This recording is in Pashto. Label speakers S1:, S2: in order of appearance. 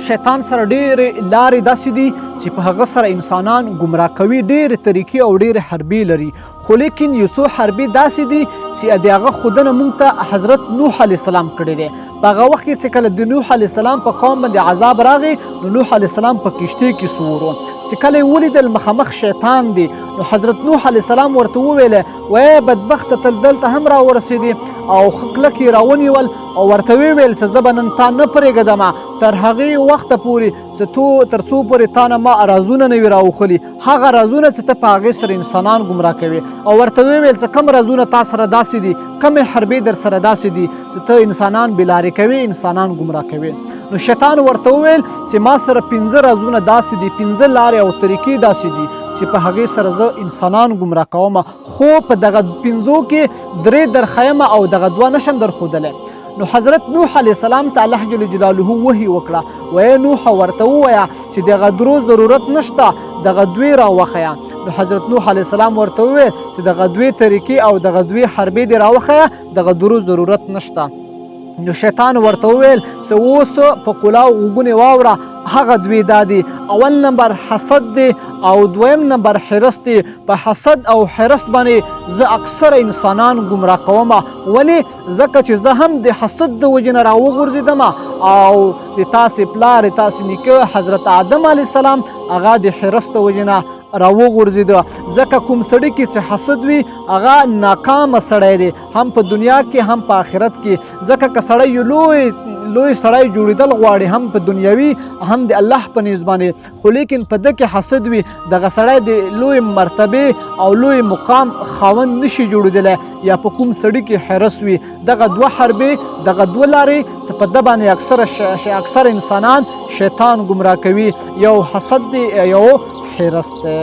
S1: شیطان سره ډېرې لارې داسې دي چې په هغه سره انسانان ګمراه کوي. ډېرې طریقې او ډېرې حربې لري، خو لیکن یو څو حربې داسې دي چې د هغه ښودنه موږ ته حضرت نوح علیه السلام کړې دی. په هغه وخت کې چې کله د نوح علیه السلام په قوم باندې عذاب راغی، نو نوح علیه السلام په کشتۍ کې سور و. چې کله یې ولیدل مخامخ شیطان دی، نو حضرت نوح علیه السلام ورته وویله وایه بدبخته ته دلته هم راورسېدې، او ښه کلک یې راونیول او ورته ویې ویل چې زه به نن تا نه پرېږدمه تر هغې وخته پورې چې تر څو پورې تا نه ما رازونه نه وي راوښلي، هغه رازونه چې ته په هغې سره انسانان ګمراه کوې. او ورته ویې ویل چې کوم رازونه تا سره داسې دي، کومې حربې در سره داسې دي چې ته انسانان بېلارې کوې، انسانان ګمراه کوې. نو شیطان ورته وویل چې ما سره 15 رازونه داسې دي، 15 لارې او طریقې داسې دي چې په هغې سره زه انسانان ګمراه کوم، خو په دغه 15 کې 3 درښیم او دغه 2 نشم درښودلی. نو حضرت نوح علیه السلام ته الله جل جلاله وحی وکړه، وایه نوح ورته ووایه چې دغه درو ضرورت نشته، دغه 2 راوښیه. نو حضرت نوح علیه السلام ورته وویل چې دغه 2 طریقې او دغه 2 حربې دې راوښیه، دغه درو ضرورت نشته. نو شیطان ورته وویل چې اوس په قلاو غوږونې واوره، هغه 2 دا دي. اول نمبر حسد دی او دویم نمبر حرص دی. په حسد او حرص باندې زه اکثر انسانان ګمراه کوم. ولې؟ ځکه چې زه هم د حسد د وجې نه راوغورځېدم او د تاسې پلار تاسې نیکه حضرت آدم علیه السلام هغه د حرص د وجې نه راوغورځېده. ځکه کوم سړي کې چې حسد وي هغه ناکامه سړی دی، هم په دنیا کې هم په آخرت کې. ځکه که سړی یو لوی سړی جوړېدل غواړي، هم په دنیوي هم د الله په نیز باندې، خو لیکن په ده کې حسد وي، دغه سړی د لوی مرتبې او لوی مقام خاوند نشي جوړېدلی. یا په کوم سړي کې حرص وي، دغه 2 حربې، دغه 2 لارې چې په ده باندې اکثر انسانان شیطان ګمراه کوي، یو حسد دی، یو حرص دی.